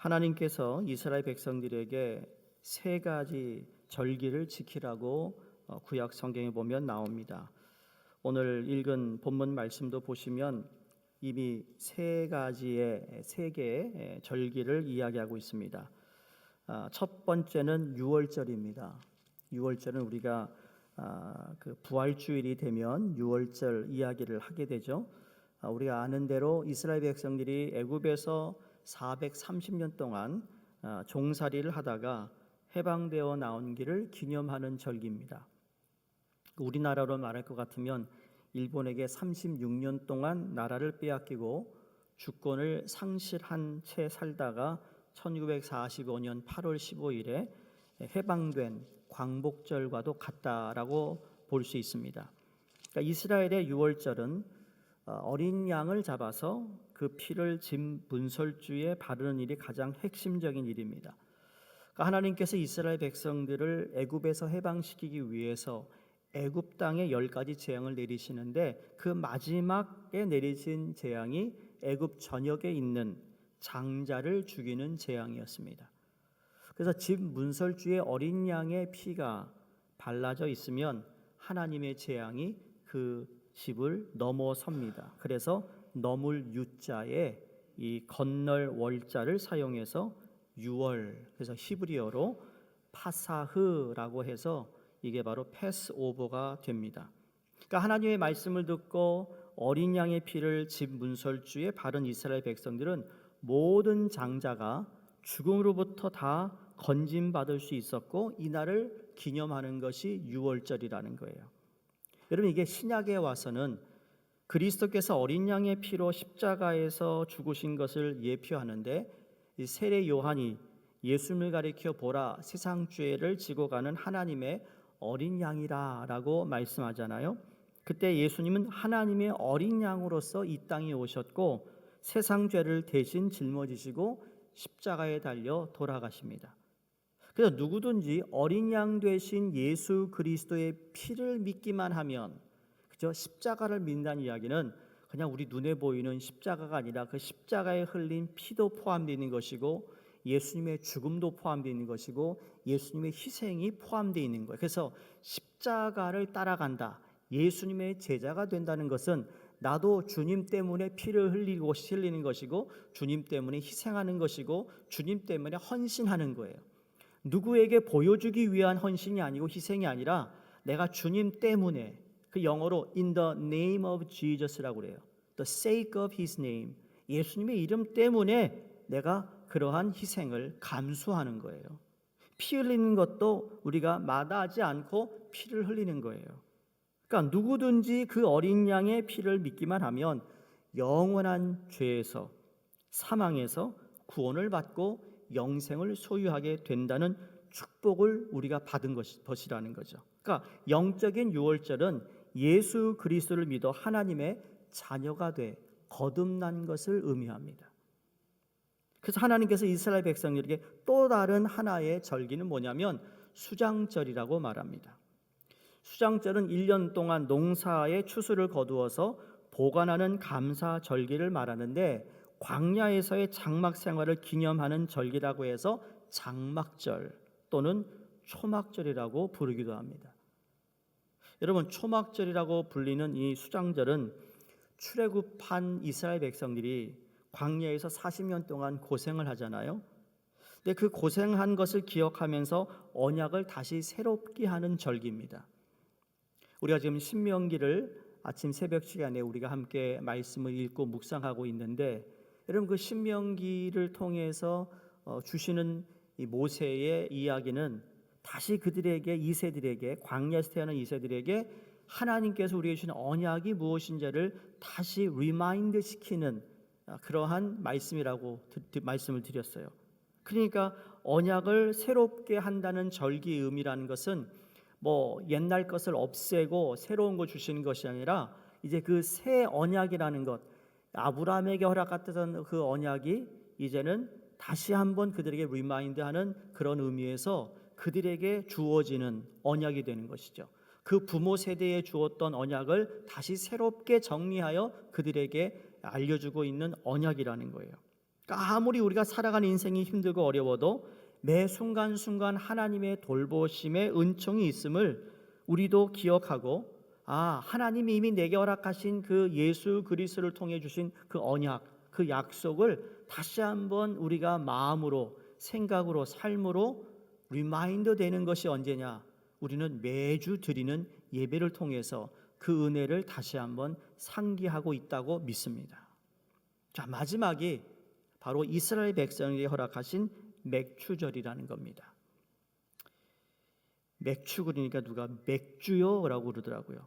하나님께서 이스라엘 백성들에게 세 가지 절기를 지키라고 구약 성경에 보면 나옵니다. 오늘 읽은 본문 말씀도 보시면 이미 세 개의 절기를 이야기하고 있습니다. 첫 번째는 유월절입니다. 유월절은 우리가 그 부활주일이 되면 유월절 이야기를 하게 되죠. 우리가 아는 대로 이스라엘 백성들이 애굽에서 430년 동안 종살이를 하다가 해방되어 나온 길을 기념하는 절기입니다. 우리나라로 말할 것 같으면 일본에게 36년 동안 나라를 빼앗기고 주권을 상실한 채 살다가 1945년 8월 15일에 해방된 광복절과도 같다라고 볼 수 있습니다. 그러니까 이스라엘의 유월절은 어린 양을 잡아서 그 피를 짐 문설주에 바르는 일이 가장 핵심적인 일입니다. 그러니까 하나님께서 이스라엘 백성들을 애굽에서 해방시키기 위해서 애굽 땅에 10가지 재앙을 내리시는데 그 마지막에 내리신 재앙이 애굽 전역에 있는 장자를 죽이는 재앙이었습니다. 그래서 집 문설주에 어린 양의 피가 발라져 있으면 하나님의 재앙이 그 집을 넘어섭니다. 그래서 넘을 유자에 이 건널 월자를 사용해서 유월, 그래서 히브리어로 파사흐라고 해서 이게 바로 패스오버가 됩니다. 그러니까 하나님의 말씀을 듣고 어린 양의 피를 집 문설주에 바른 이스라엘 백성들은 모든 장자가 죽음으로부터 다 건짐받을 수 있었고 이날을 기념하는 것이 유월절이라는 거예요. 여러분, 이게 신약에 와서는 그리스도께서 어린 양의 피로 십자가에서 죽으신 것을 예표하는데 이 세례 요한이 예수님을 가리켜 보라 세상 죄를 지고 가는 하나님의 어린 양이라라고 말씀하잖아요. 그때 예수님은 하나님의 어린 양으로서 이 땅에 오셨고 세상 죄를 대신 짊어지시고 십자가에 달려 돌아가십니다. 그래서 누구든지 어린 양 되신 예수 그리스도의 피를 믿기만 하면, 그죠? 십자가를 믿는다는 이야기는 그냥 우리 눈에 보이는 십자가가 아니라 그 십자가에 흘린 피도 포함되어 있는 것이고 예수님의 죽음도 포함되어 있는 것이고 예수님의 희생이 포함되어 있는 거예요. 그래서 십자가를 따라간다, 예수님의 제자가 된다는 것은 나도 주님 때문에 피를 흘리는 것이고 주님 때문에 희생하는 것이고 주님 때문에 헌신하는 거예요. 누구에게 보여주기 위한 헌신이 아니고 희생이 아니라 내가 주님 때문에, 그 영어로 in the name of Jesus라고 그래요. The sake of his name, 예수님의 이름 때문에 내가 그러한 희생을 감수하는 거예요. 피 흘리는 것도 우리가 마다하지 않고 피를 흘리는 거예요. 그러니까 누구든지 그 어린 양의 피를 믿기만 하면 영원한 죄에서, 사망에서 구원을 받고 영생을 소유하게 된다는 축복을 우리가 받은 것이라는 거죠. 그러니까 영적인 유월절은 예수 그리스도를 믿어 하나님의 자녀가 돼 거듭난 것을 의미합니다. 그래서 하나님께서 이스라엘 백성들에게 또 다른 하나의 절기는 뭐냐면 수장절이라고 말합니다. 수장절은 1년 동안 농사의 추수를 거두어서 보관하는 감사 절기를 말하는데 광야에서의 장막 생활을 기념하는 절기라고 해서 장막절 또는 초막절이라고 부르기도 합니다. 여러분, 초막절이라고 불리는 이 수장절은 출애굽한 이스라엘 백성들이 광야에서 40년 동안 고생을 하잖아요. 근데 그 고생한 것을 기억하면서 언약을 다시 새롭게 하는 절기입니다. 우리가 지금 신명기를 아침 새벽 시간에 우리가 함께 말씀을 읽고 묵상하고 있는데, 여러분 그 신명기를 통해서 주시는 이 모세의 이야기는 다시 그들에게, 이세들에게, 광야에서 태어난 이세들에게 하나님께서 우리에게 주신 언약이 무엇인지를 다시 리마인드 시키는 그러한 말씀이라고 말씀을 드렸어요. 그러니까 언약을 새롭게 한다는 절기의 의미라는 것은 뭐 옛날 것을 없애고 새로운 거 주시는 것이 아니라 이제 그 새 언약이라는 것, 아브라함에게 허락받았던 그 언약이 이제는 다시 한번 그들에게 리마인드하는 그런 의미에서 그들에게 주어지는 언약이 되는 것이죠. 그 부모 세대에 주었던 언약을 다시 새롭게 정리하여 그들에게 알려주고 있는 언약이라는 거예요. 그러니까 아무리 우리가 살아가는 인생이 힘들고 어려워도 매 순간순간 하나님의 돌보심의 은총이 있음을 우리도 기억하고, 하나님이 이미 내게 허락하신 그 예수 그리스도를 통해 주신 그 언약, 그 약속을 다시 한번 우리가 마음으로, 생각으로, 삶으로 리마인드 되는 것이 언제냐? 우리는 매주 드리는 예배를 통해서 그 은혜를 다시 한번 상기하고 있다고 믿습니다. 자, 마지막이 바로 이스라엘 백성에게 허락하신 맥추절이라는 겁니다. 맥추 그러니까 누가 맥주요? 라고 그러더라고요.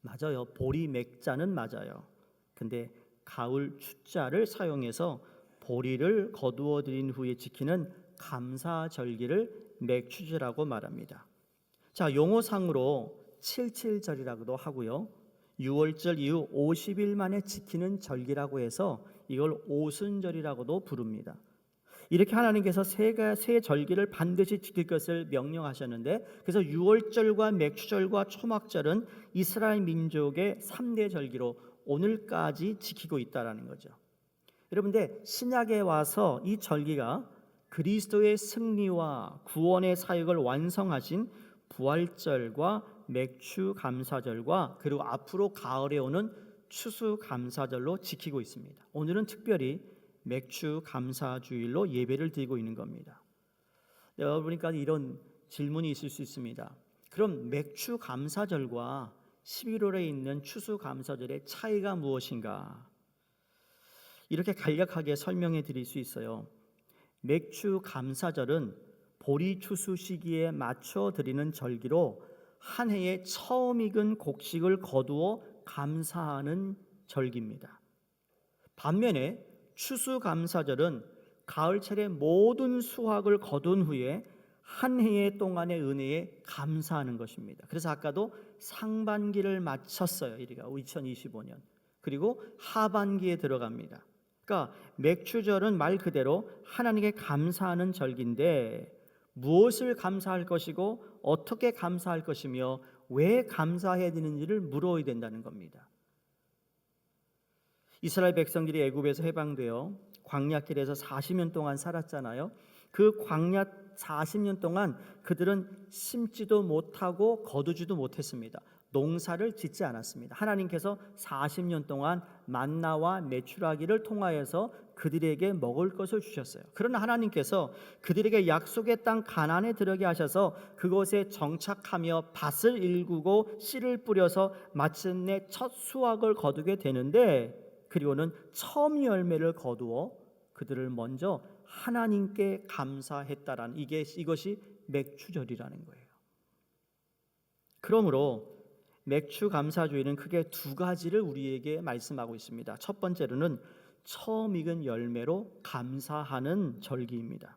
맞아요. 보리 맥자는 맞아요. 근데 가을 추자를 사용해서 보리를 거두어 드린 후에 지키는 감사절기를 맥추절이라고 말합니다. 자, 용어상으로 77절이라고도 하고요. 6월절 이후 50일 만에 지키는 절기라고 해서 이걸 오순절이라고도 부릅니다. 이렇게 하나님께서 세 절기를 반드시 지킬 것을 명령하셨는데, 그래서 6월절과 맥추절과 초막절은 이스라엘 민족의 3대 절기로 오늘까지 지키고 있다라는 거죠. 여러분들, 신약에 와서 이 절기가 그리스도의 승리와 구원의 사역을 완성하신 부활절과 맥추감사절과 그리고 앞으로 가을에 오는 추수감사절로 지키고 있습니다. 오늘은 특별히 맥추감사주일로 예배를 드리고 있는 겁니다. 여러분이니까 이런 질문이 있을 수 있습니다. 그럼 맥추감사절과 11월에 있는 추수감사절의 차이가 무엇인가? 이렇게 간략하게 설명해 드릴 수 있어요. 맥추감사절은 보리 추수 시기에 맞춰 드리는 절기로 한 해에 처음 익은 곡식을 거두어 감사하는 절기입니다. 반면에 추수감사절은 가을철에 모든 수확을 거둔 후에 한 해 동안의 은혜에 감사하는 것입니다. 그래서 아까도 상반기를 마쳤어요. 우리가 2025년. 그리고 하반기에 들어갑니다. 그러니까 맥추절은 말 그대로 하나님께 감사하는 절기인데, 무엇을 감사할 것이고 어떻게 감사할 것이며 왜 감사해야 되는지를 물어야 된다는 겁니다. 이스라엘 백성들이 애굽에서 해방되어 광야길에서 40년 동안 살았잖아요. 그 광야 40년 동안 그들은 심지도 못하고 거두지도 못했습니다. 농사를 짓지 않았습니다. 하나님께서 40년 동안 만나와 메추라기를 통하여서 그들에게 먹을 것을 주셨어요. 그러나 하나님께서 그들에게 약속의 땅 가나안에 들어가게 하셔서 그곳에 정착하며 밭을 일구고 씨를 뿌려서 마침내 첫 수확을 거두게 되는데, 그리고는 처음 열매를 거두어 그들을 먼저 하나님께 감사했다라는 이것이 맥추절이라는 거예요. 그러므로 맥추감사주일은 크게 두 가지를 우리에게 말씀하고 있습니다. 첫 번째로는 처음 익은 열매로 감사하는 절기입니다.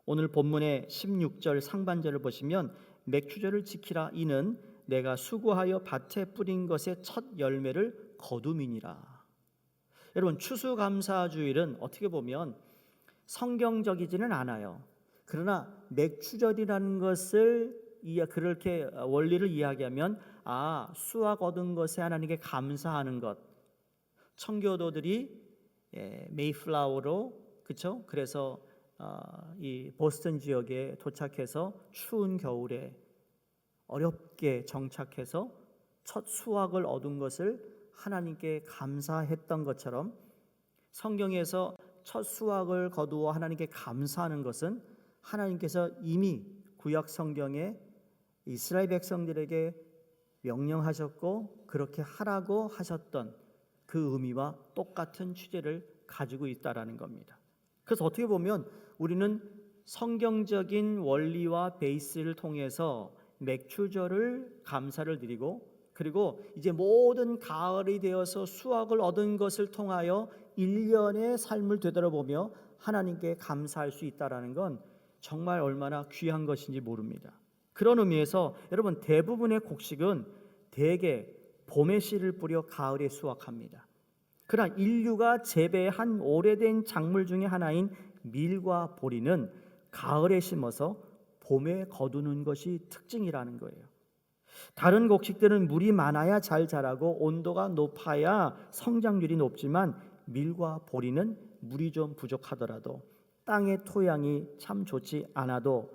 오늘 본문의 16절 상반절을 보시면 맥추절을 지키라, 이는 내가 수고하여 밭에 뿌린 것의 첫 열매를 거둠이니라. 여러분, 추수감사주일은 어떻게 보면 성경적이지는 않아요. 그러나 맥추절이라는 것을 그렇게 원리를 이야기하면 수확 얻은 것에 하나님께 감사하는 것. 청교도들이 메이플라워로, 그렇죠? 그래서 이 보스턴 지역에 도착해서 추운 겨울에 어렵게 정착해서 첫 수확을 얻은 것을 하나님께 감사했던 것처럼, 성경에서 첫 수확을 거두어 하나님께 감사하는 것은 하나님께서 이미 구약 성경에 이스라엘 백성들에게 명령하셨고 그렇게 하라고 하셨던 그 의미와 똑같은 취지를 가지고 있다라는 겁니다. 그래서 어떻게 보면 우리는 성경적인 원리와 베이스를 통해서 맥추절을 감사를 드리고, 그리고 이제 모든 가을이 되어서 수확을 얻은 것을 통하여 1년의 삶을 되돌아보며 하나님께 감사할 수 있다는 건 정말 얼마나 귀한 것인지 모릅니다. 그런 의미에서 여러분, 대부분의 곡식은 대개 봄에 씨를 뿌려 가을에 수확합니다. 그러나 인류가 재배한 오래된 작물 중에 하나인 밀과 보리는 가을에 심어서 봄에 거두는 것이 특징이라는 거예요. 다른 곡식들은 물이 많아야 잘 자라고 온도가 높아야 성장률이 높지만 밀과 보리는 물이 좀 부족하더라도 땅의 토양이 참 좋지 않아도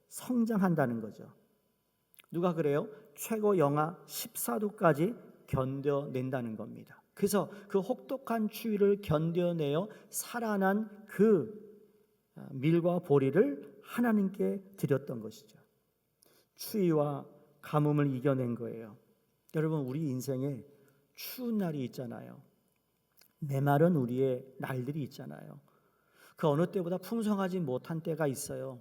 성장한다는 거죠. 누가 그래요? 최고 영하 14도까지 견뎌낸다는 겁니다. 그래서 그 혹독한 추위를 견뎌내어 살아난 그 밀과 보리를 하나님께 드렸던 것이죠. 추위와 가뭄을 이겨낸 거예요. 여러분, 우리 인생에 추운 날이 있잖아요. 메마른 우리의 날들이 있잖아요. 그 어느 때보다 풍성하지 못한 때가 있어요.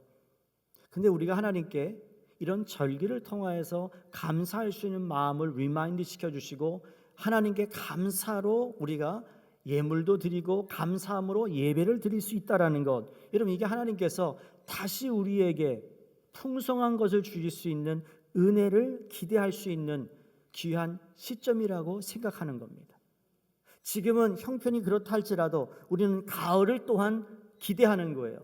근데 우리가 하나님께 이런 절기를 통하여서 감사할 수 있는 마음을 리마인드 시켜주시고 하나님께 감사로 우리가 예물도 드리고 감사함으로 예배를 드릴 수 있다는 것, 여러분, 이게 하나님께서 다시 우리에게 풍성한 것을 주실 수 있는 은혜를 기대할 수 있는 귀한 시점이라고 생각하는 겁니다. 지금은 형편이 그렇다 할지라도 우리는 가을을 또한 기대하는 거예요.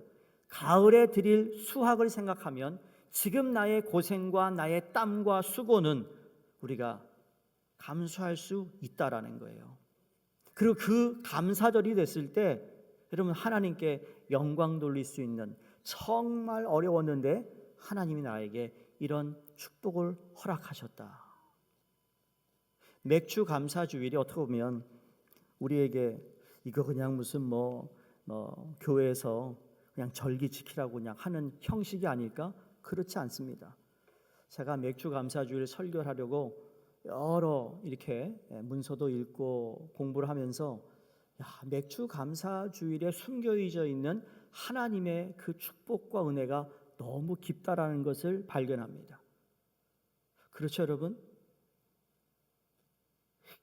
가을에 드릴 수확을 생각하면 지금 나의 고생과 나의 땀과 수고는 우리가 감수할 수 있다라는 거예요. 그리고 그 감사절이 됐을 때 여러분, 하나님께 영광 돌릴 수 있는, 정말 어려웠는데 하나님이 나에게 이런 축복을 허락하셨다. 맥주 감사 주일이 어떻게 보면 우리에게 이거 그냥 무슨 교회에서 그냥 절기 지키라고 그냥 하는 형식이 아닐까? 그렇지 않습니다. 제가 맥주 감사 주일 설교를 하려고 여러 이렇게 문서도 읽고 공부를 하면서 맥주 감사 주일에 숨겨져 있는 하나님의 그 축복과 은혜가 너무 깊다라는 것을 발견합니다. 그렇죠, 여러분?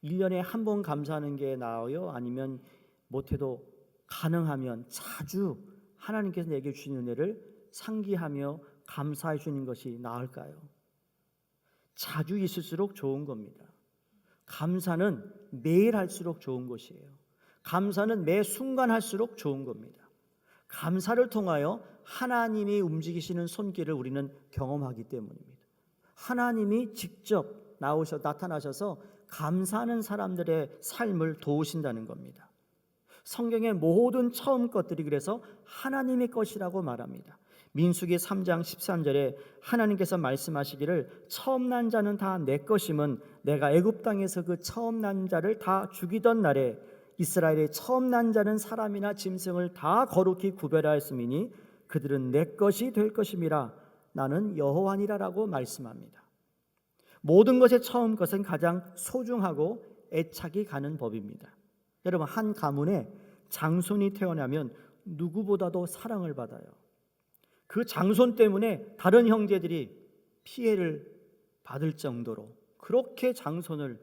1년에 한 번 감사하는 게 나아요? 아니면 못해도 가능하면 자주 하나님께서 내게 주신 은혜를 상기하며 감사해 주는 것이 나을까요? 자주 있을수록 좋은 겁니다. 감사는 매일 할수록 좋은 것이에요. 감사는 매 순간 할수록 좋은 겁니다. 감사를 통하여 하나님이 움직이시는 손길을 우리는 경험하기 때문입니다. 하나님이 직접 나타나셔서 감사하는 사람들의 삶을 도우신다는 겁니다. 성경의 모든 처음 것들이 그래서 하나님의 것이라고 말합니다. 민수기 3장 13절에 하나님께서 말씀하시기를 처음 난 자는 다 내 것임은 내가 애굽 땅에서 그 처음 난 자를 다 죽이던 날에 이스라엘의 처음 난 자는 사람이나 짐승을 다 거룩히 구별하였음이니 그들은 내 것이 될 것임이라 나는 여호와니라라고 말씀합니다. 모든 것의 처음 것은 가장 소중하고 애착이 가는 법입니다. 여러분, 한 가문에 장손이 태어나면 누구보다도 사랑을 받아요. 그 장손 때문에 다른 형제들이 피해를 받을 정도로 그렇게 장손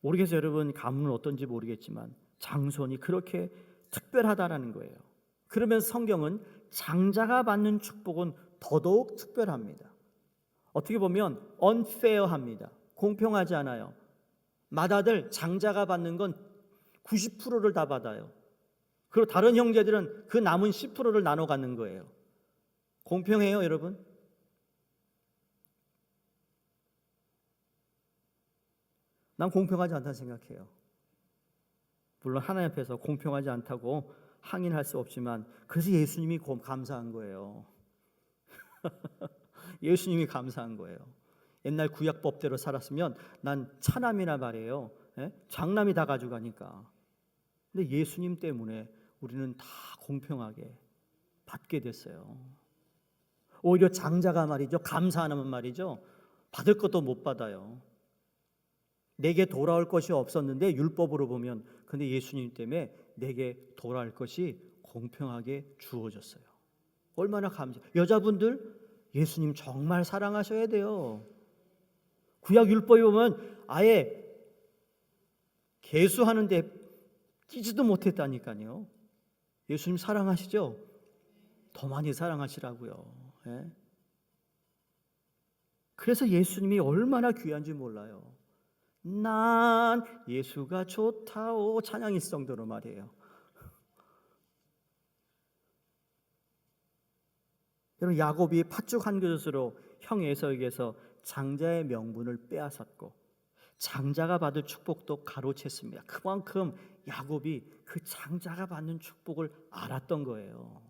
모르겠어요. 여러분 가문은 어떤지 모르겠지만 장손이 그렇게 특별하다라는 거예요. 그러면 성경은 장자가 받는 축복은 더더욱 특별합니다. 어떻게 보면 unfair합니다. 공평하지 않아요. 맏아들 장자가 받는 건 90%를 다 받아요. 그리고 다른 형제들은 그 남은 10%를 나눠 갖는 거예요. 공평해요, 여러분? 난 공평하지 않다고 생각해요. 물론 하나님 앞에서 공평하지 않다고 항의할 수 없지만 그래서 예수님이 감사한 거예요. 예수님이 감사한 거예요. 옛날 구약법대로 살았으면 난 차남이나 말이에요. 장남이 다 가져가니까. 근데 예수님 때문에 우리는 다 공평하게 받게 됐어요. 오히려 장자가 말이죠, 감사 안 하면 말이죠, 받을 것도 못 받아요. 내게 돌아올 것이 없었는데 율법으로 보면, 근데 예수님 때문에 내게 돌아올 것이 공평하게 주어졌어요. 얼마나 여자분들 예수님 정말 사랑하셔야 돼요. 구약 율법에 보면 아예 계수하는데 끼지도 못했다니까요. 예수님 사랑하시죠? 더 많이 사랑하시라고요. 예? 그래서 예수님이 얼마나 귀한지 몰라요. 난 예수가 좋다오 찬양이 있을 정도로 말이에요. 여러분, 야곱이 팥죽 한 그릇으로 형 에서에게서 장자의 명분을 빼앗았고 장자가 받을 축복도 가로챘습니다. 그만큼 야곱이 그 장자가 받는 축복을 알았던 거예요.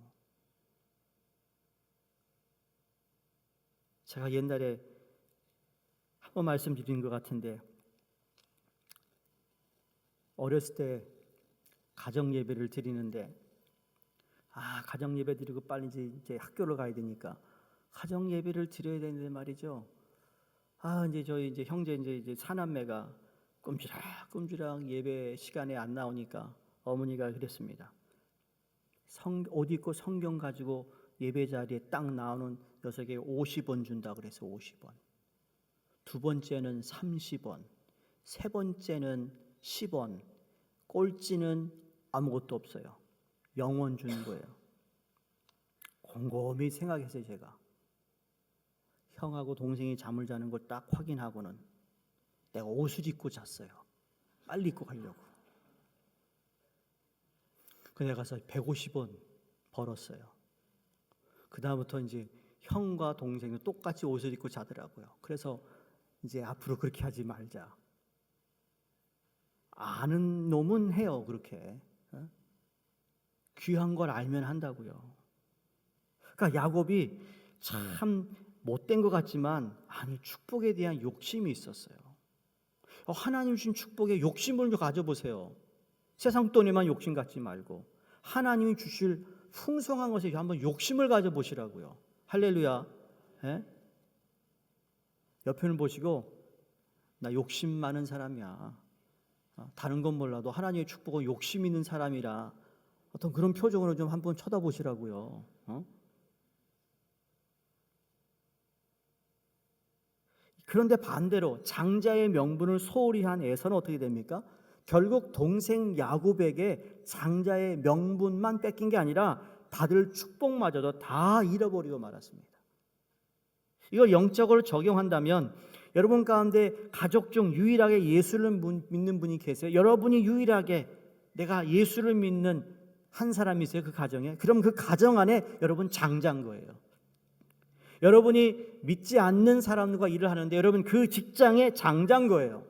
제가 옛날에 한번 말씀드린 것 같은데, 어렸을 때 가정 예배를 드리는데, 가정 예배 드리고 빨리 이제 학교를 가야 되니까 가정 예배를 드려야 되는데 말이죠. 이제 저희 형제 이제 사남매가 꼼지락 예배 시간에 안 나오니까 어머니가 그랬습니다. 옷 입고 성경 가지고 예배 자리에 딱 나오는 녀석에게 50원 준다 그래서 50원. 두 번째는 30원. 세 번째는 10원. 꼴찌는 아무것도 없어요. 0원 주는 거예요. 곰곰이 생각했어요. 제가 형하고 동생이 잠을 자는 걸 딱 확인하고는 내가 옷을 입고 잤어요. 빨리 입고 가려고. 그래 가서 150원 벌었어요. 그 다음부터 이제 형과 동생은 똑같이 옷을 입고 자더라고요. 그래서 이제 앞으로 그렇게 하지 말자. 아는 놈은 해요. 그렇게 귀한 걸 알면 한다고요. 그러니까 야곱이 참 못된 것 같지만 축복에 대한 욕심이 있었어요. 하나님 주신 축복에 욕심을 가져보세요. 세상 돈에만 욕심 갖지 말고 하나님이 주실 풍성한 것에 한번 욕심을 가져보시라고요. 할렐루야. 옆에는 보시고, 나 욕심 많은 사람이야. 다른 건 몰라도 하나님의 축복은 욕심 있는 사람이라 어떤 그런 표정으로 좀 한번 쳐다보시라고요. 그런데 반대로 장자의 명분을 소홀히 한 에서는 어떻게 됩니까? 결국 동생 야곱에게 장자의 명분만 뺏긴 게 아니라 받을 축복마저도 다 잃어버리고 말았습니다. 이걸 영적으로 적용한다면 여러분 가운데 가족 중 유일하게 예수를 믿는 분이 계세요. 여러분이 유일하게 내가 예수를 믿는 한 사람이 있어요. 그 가정에. 그럼 그 가정 안에 여러분 장자인 거예요. 여러분이 믿지 않는 사람과 일을 하는데 여러분 그 직장의 장자인 거예요.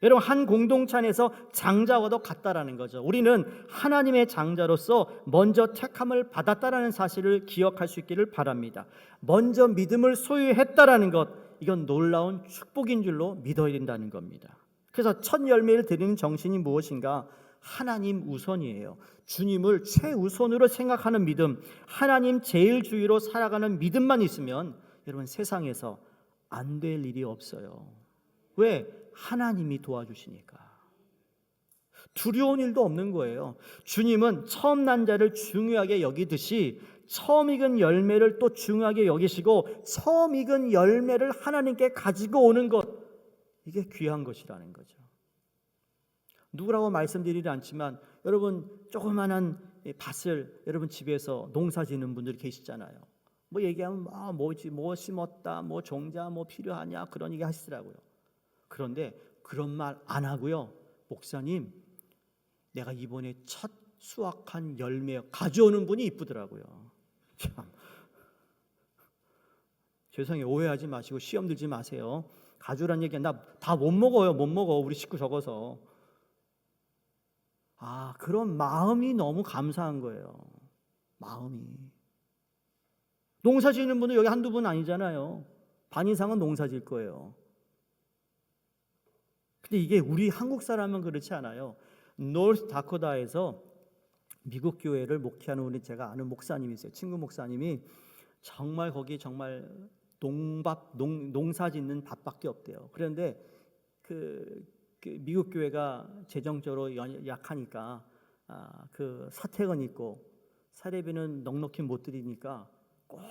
여러분 한 공동체 안에서 장자와도 같다라는 거죠. 우리는 하나님의 장자로서 먼저 택함을 받았다라는 사실을 기억할 수 있기를 바랍니다. 먼저 믿음을 소유했다라는 것, 이건 놀라운 축복인 줄로 믿어야 된다는 겁니다. 그래서 첫 열매를 드리는 정신이 무엇인가? 하나님 우선이에요. 주님을 최우선으로 생각하는 믿음, 하나님 제일주의로 살아가는 믿음만 있으면 여러분 세상에서 안 될 일이 없어요. 왜? 하나님이 도와주시니까. 두려운 일도 없는 거예요. 주님은 처음 난 자를 중요하게 여기듯이 처음 익은 열매를 또 중요하게 여기시고 처음 익은 열매를 하나님께 가지고 오는 것, 이게 귀한 것이라는 거죠. 누구라고 말씀드리지 않지만 여러분 조그마한 밭을 여러분 집에서 농사 짓는 분들이 계시잖아요. 뭐 얘기하면 뭐 심었다, 뭐 종자 뭐 필요하냐 그런 얘기 하시더라고요. 그런데 그런 말 안 하고요. 목사님, 내가 이번에 첫 수확한 열매 가져오는 분이 이쁘더라고요. 참. 죄송해요. 오해하지 마시고 시험 들지 마세요. 가져오란 얘기야. 나 다 못 먹어요. 못 먹어. 우리 식구 적어서. 그런 마음이 너무 감사한 거예요. 마음이. 농사 지는 분은 여기 한두 분 아니잖아요. 반 이상은 농사 질 거예요. 근데 이게 우리 한국 사람은 그렇지 않아요. 노스 다코다에서 미국 교회를 목회하는 우리 제가 아는 목사님이 있어요. 친구 목사님이 정말 거기 정말 농사 짓는 밭밖에 없대요. 그런데 그 미국 교회가 재정적으로 약하니까 그 사택은 있고 사례비는 넉넉히 못 드리니까 꼭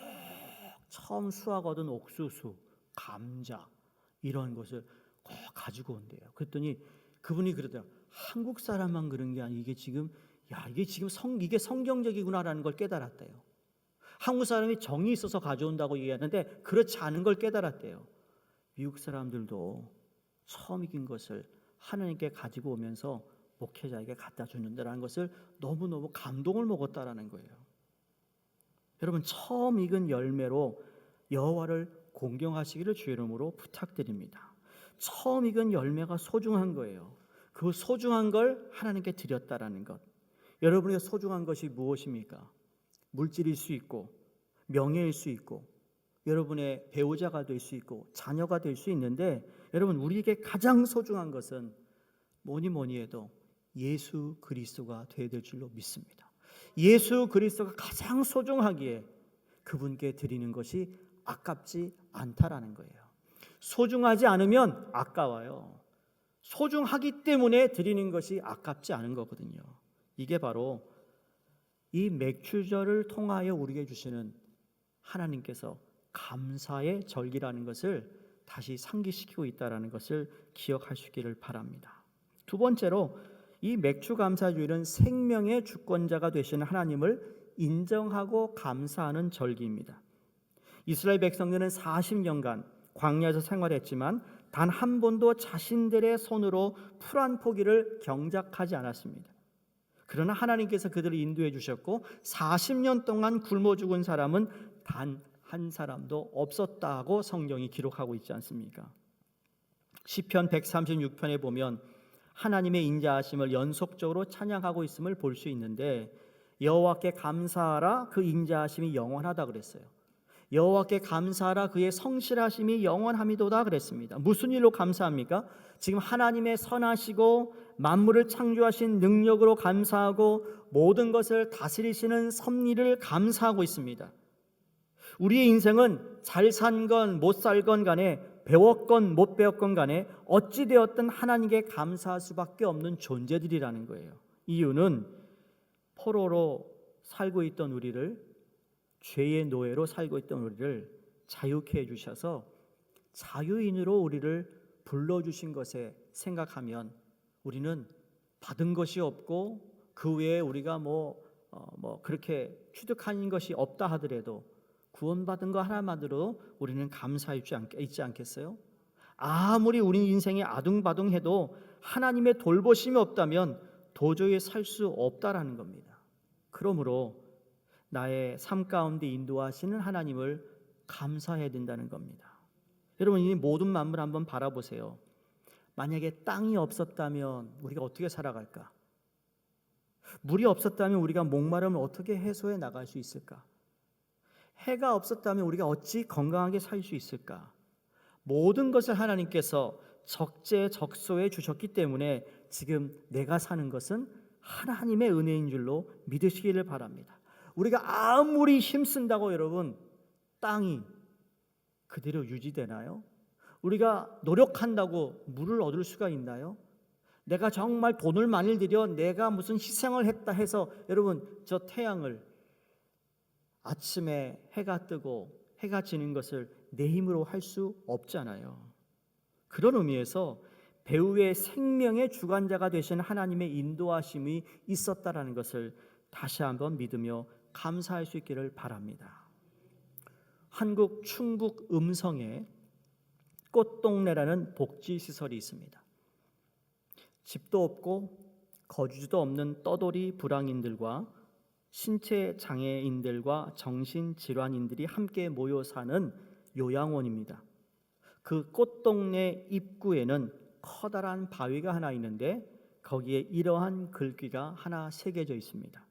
처음 수확 얻은 옥수수, 감자 이런 것을 꼭 가지고 온대요. 그랬더니 그분이 그러더라고요. 한국 사람만 그런 게 아니고 이게 지금 이게 성경적이구나라는 걸 깨달았대요. 한국 사람이 정이 있어서 가져온다고 얘기하는데 그렇지 않은 걸 깨달았대요. 미국 사람들도 처음 익은 것을 하나님께 가지고 오면서 목회자에게 갖다 주는다라는 것을 너무너무 감동을 먹었다라는 거예요. 여러분 처음 익은 열매로 여호와를 공경하시기를 주의 이름으로 부탁드립니다. 처음 익은 열매가 소중한 거예요. 그 소중한 걸 하나님께 드렸다라는 것. 여러분의 소중한 것이 무엇입니까? 물질일 수 있고 명예일 수 있고 여러분의 배우자가 될 수 있고 자녀가 될 수 있는데, 여러분, 우리에게 가장 소중한 것은 뭐니 해도 예수 그리스도가 되어야 될 줄로 믿습니다. 예수 그리스도가 가장 소중하기에 그분께 드리는 것이 아깝지 않다라는 거예요. 소중하지 않으면 아까워요. 소중하기 때문에 드리는 것이 아깝지 않은 거거든요. 이게 바로 이 맥주절을 통하여 우리에게 주시는 하나님께서 감사의 절기라는 것을 다시 상기시키고 있다는 것을 기억할 수 있기를 바랍니다. 두 번째로, 이 맥주 감사주일은 생명의 주권자가 되시는 하나님을 인정하고 감사하는 절기입니다. 이스라엘 백성들은 40년간 광야에서 생활했지만 단 한 번도 자신들의 손으로 풀 한 포기를 경작하지 않았습니다. 그러나 하나님께서 그들을 인도해 주셨고 40년 동안 굶어 죽은 사람은 단 한 사람도 없었다고 성경이 기록하고 있지 않습니까? 시편 136편에 보면 하나님의 인자하심을 연속적으로 찬양하고 있음을 볼 수 있는데, 여호와께 감사하라, 그 인자하심이 영원하다 그랬어요. 여호와께 감사하라, 그의 성실하심이 영원함이도다 그랬습니다. 무슨 일로 감사합니까? 지금 하나님의 선하시고 만물을 창조하신 능력으로 감사하고 모든 것을 다스리시는 섭리를 감사하고 있습니다. 우리의 인생은 잘 산 건 못 살건 간에, 배웠건 못 배웠건 간에 어찌 되었든 하나님께 감사할 수밖에 없는 존재들이라는 거예요. 이유는 포로로 살고 있던 우리를, 죄의 노예로 살고 있던 우리를 자유케 해주셔서 자유인으로 우리를 불러주신 것에 생각하면 우리는 받은 것이 없고 그 외에 우리가 그렇게 취득한 것이 없다 하더라도 구원받은 거 하나만으로 우리는 감사하지 않겠어요? 아무리 우리 인생이 아둥바둥해도 하나님의 돌보심이 없다면 도저히 살 수 없다라는 겁니다. 그러므로 나의 삶 가운데 인도하시는 하나님을 감사해야 된다는 겁니다. 여러분, 이 모든 만물 한번 바라보세요. 만약에 땅이 없었다면 우리가 어떻게 살아갈까? 물이 없었다면 우리가 목마름을 어떻게 해소해 나갈 수 있을까? 해가 없었다면 우리가 어찌 건강하게 살 수 있을까? 모든 것을 하나님께서 적재적소에 주셨기 때문에 지금 내가 사는 것은 하나님의 은혜인 줄로 믿으시기를 바랍니다. 우리가 아무리 힘쓴다고 여러분 땅이 그대로 유지되나요? 우리가 노력한다고 물을 얻을 수가 있나요? 내가 정말 돈을 많이 들여 내가 무슨 희생을 했다 해서 여러분 저 태양을 아침에 해가 뜨고 해가 지는 것을 내 힘으로 할 수 없잖아요. 그런 의미에서 배후의 생명의 주관자가 되신 하나님의 인도하심이 있었다라는 것을 다시 한번 믿으며 감사할 수 있기를 바랍니다. 한국 충북 음성에 꽃동네라는 복지시설이 있습니다. 집도 없고 거주지도 없는 떠돌이 불황인들과 신체 장애인들과 정신질환인들이 함께 모여 사는 요양원입니다. 그 꽃동네 입구에는 커다란 바위가 하나 있는데 거기에 이러한 글귀가 하나 새겨져 있습니다.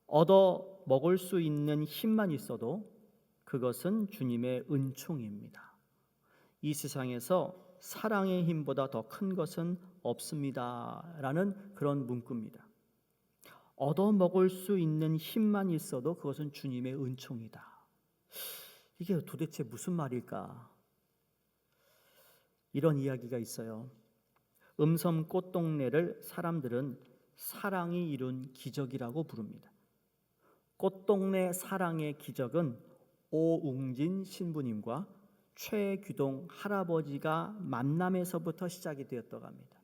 얻어 먹을 수 있는 힘만 있어도 그것은 주님의 은총입니다. 이 세상에서 사랑의 힘보다 더 큰 것은 없습니다. 라는 그런 문구입니다. 얻어 먹을 수 있는 힘만 있어도 그것은 주님의 은총이다. 이게 도대체 무슨 말일까? 이런 이야기가 있어요. 음성 꽃동네를 사람들은 사랑이 이룬 기적이라고 부릅니다. 꽃동네 사랑의 기적은 오웅진 신부님과 최규동 할아버지가 만남에서부터 시작이 되었다고 합니다.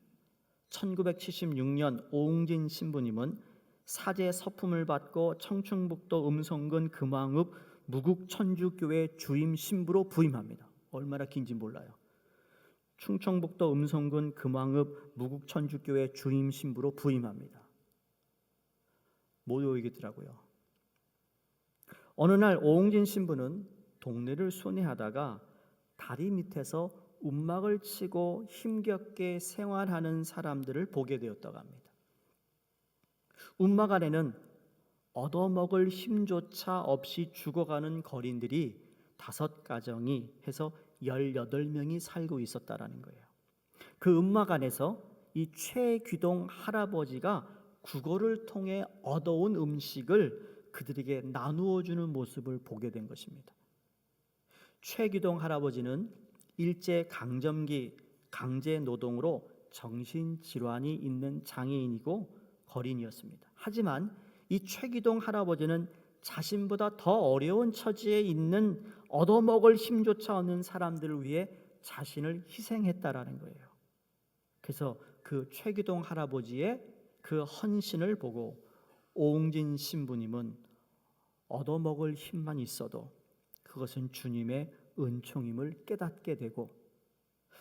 1976년 오웅진 신부님은 사제 서품을 받고 청춘북도 음성군 금왕읍 무국천주교회 주임 신부로 부임합니다. 얼마나 긴지 몰라요. 충청북도 음성군 금왕읍 무국천주교회 주임 신부로 부임합니다. 모여있더라고요. 어느 날 오웅진 신부는 동네를 순회하다가 다리 밑에서 움막을 치고 힘겹게 생활하는 사람들을 보게 되었다고 합니다. 움막 안에는 얻어먹을 힘조차 없이 죽어가는 거린들이 5가정이 해서 18명이 살고 있었다라는 거예요. 그 움막 안에서 이 최귀동 할아버지가 구걸을 통해 얻어온 음식을 그들에게 나누어 주는 모습을 보게 된 것입니다. 최귀동 할아버지는 일제 강점기 강제 노동으로 정신질환이 있는 장애인이고 거린이었습니다. 하지만 이 최귀동 할아버지는 자신보다 더 어려운 처지에 있는 얻어먹을 힘조차 없는 사람들을 위해 자신을 희생했다라는 거예요. 그래서 그 최귀동 할아버지의 그 헌신을 보고 오웅진 신부님은 얻어먹을 힘만 있어도 그것은 주님의 은총임을 깨닫게 되고,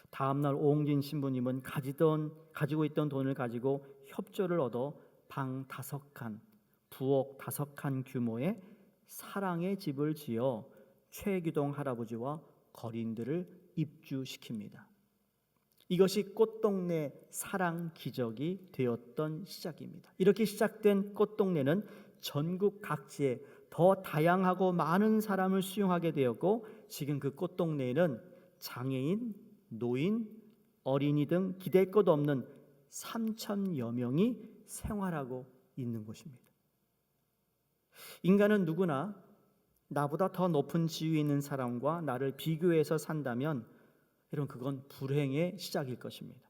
다음날 오웅진 신부님은 가지고 있던 돈을 가지고 협조를 얻어 방 5칸, 부엌 5칸 규모의 사랑의 집을 지어 최귀동 할아버지와 거린들을 입주시킵니다. 이것이 꽃동네 사랑 기적이 되었던 시작입니다. 이렇게 시작된 꽃동네는 전국 각지에 더 다양하고 많은 사람을 수용하게 되었고, 지금 그 꽃동네에는 장애인, 노인, 어린이 등 기댈 것 없는 3,000여 명이 생활하고 있는 곳입니다. 인간은 누구나 나보다 더 높은 지위에 있는 사람과 나를 비교해서 산다면 여러분, 그건 불행의 시작일 것입니다.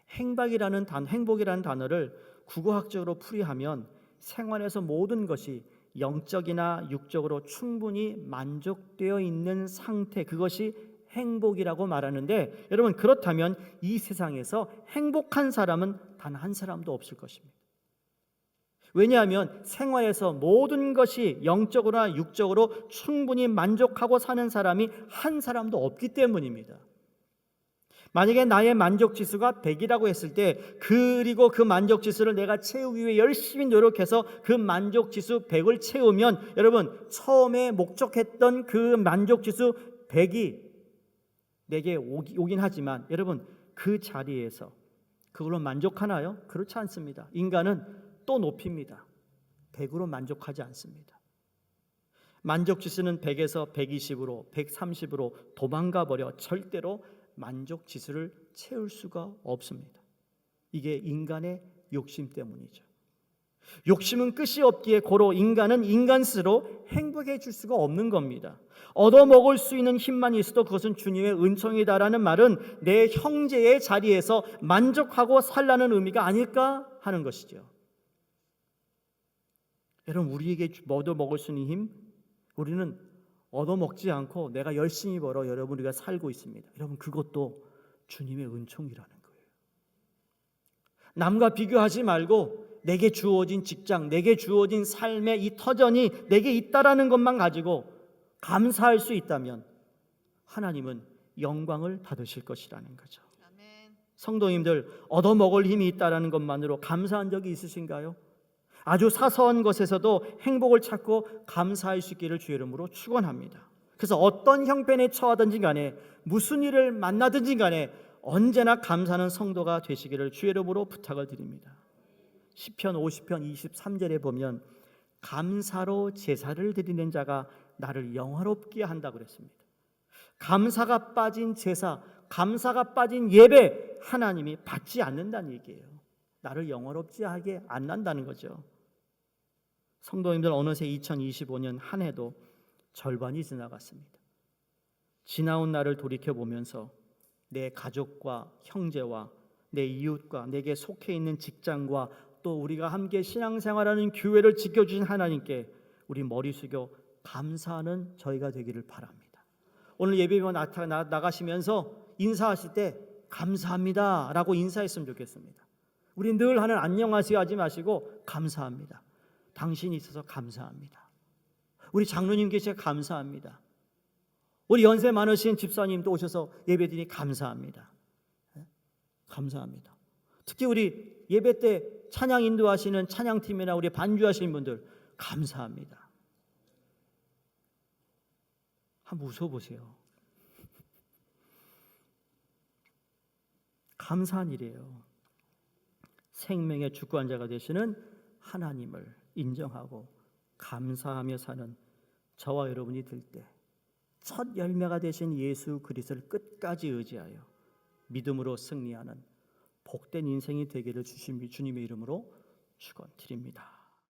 행복이라는 단어를 국어학적으로 풀이하면 생활에서 모든 것이 영적이나 육적으로 충분히 만족되어 있는 상태, 그것이 행복이라고 말하는데, 여러분, 그렇다면 이 세상에서 행복한 사람은 단 한 사람도 없을 것입니다. 왜냐하면 생활에서 모든 것이 영적으로나 육적으로 충분히 만족하고 사는 사람이 한 사람도 없기 때문입니다. 만약에 나의 만족지수가 100이라고 했을 때, 그리고 그 만족지수를 내가 채우기 위해 열심히 노력해서 그 만족지수 100을 채우면, 여러분, 처음에 목적했던 그 만족지수 100이 내게 오긴 하지만, 여러분, 그 자리에서 그걸로 만족하나요? 그렇지 않습니다. 인간은 또 높입니다. 100으로 만족하지 않습니다. 만족지수는 100에서 120으로 130으로 도망가 버려 절대로 만족지수를 채울 수가 없습니다. 이게 인간의 욕심 때문이죠. 욕심은 끝이 없기에 고로 인간은 인간스로 행복해질 수가 없는 겁니다. 얻어먹을 수 있는 힘만 있어도 그것은 주님의 은총이다라는 말은 내 형제의 자리에서 만족하고 살라는 의미가 아닐까 하는 것이죠. 여러분, 우리에게 얻어먹을 수 있는 힘, 우리는 얻어먹지 않고 내가 열심히 벌어 여러분 우리가 살고 있습니다. 여러분, 그것도 주님의 은총이라는 거예요. 남과 비교하지 말고 내게 주어진 직장, 내게 주어진 삶의 이 터전이 내게 있다라는 것만 가지고 감사할 수 있다면 하나님은 영광을 받으실 것이라는 거죠. 아멘. 성도님들, 얻어먹을 힘이 있다라는 것만으로 감사한 적이 있으신가요? 아주 사소한 것에서도 행복을 찾고 감사할 수 있기를 주의 이름으로 축원합니다. 그래서 어떤 형편에 처하든지 간에, 무슨 일을 만나든지 간에 언제나 감사하는 성도가 되시기를 주의 이름으로 부탁을 드립니다. 시편 50편 23절에 보면 감사로 제사를 드리는 자가 나를 영화롭게 한다고 그랬습니다. 감사가 빠진 제사, 감사가 빠진 예배, 하나님이 받지 않는다는 얘기예요. 나를 영화롭지 하게 안 한다는 거죠. 성도님들, 어느새 2025년 한 해도 절반이 지나갔습니다. 지나온 날을 돌이켜보면서 내 가족과 형제와 내 이웃과 내게 속해 있는 직장과 또 우리가 함께 신앙생활하는 교회를 지켜주신 하나님께 우리 머리 숙여 감사하는 저희가 되기를 바랍니다. 오늘 예배만 나가시면서 인사하실 때 감사합니다 라고 인사했으면 좋겠습니다. 우리 늘 하는 안녕하세요 하지 마시고 감사합니다. 당신이 있어서 감사합니다. 우리 장로님 계셔 감사합니다. 우리 연세 많으신 집사님도 오셔서 예배드리니 감사합니다. 감사합니다. 특히 우리 예배 때 찬양 인도하시는 찬양팀이나 우리 반주하시는 분들 감사합니다. 한번 웃어보세요. 감사한 일이에요. 생명의 주권자가 되시는 하나님을 인정하고 감사하며 사는 저와 여러분이 될 때 첫 열매가 되신 예수 그리스도를 끝까지 의지하여 믿음으로 승리하는 복된 인생이 되기를 주님의 이름으로 축원드립니다.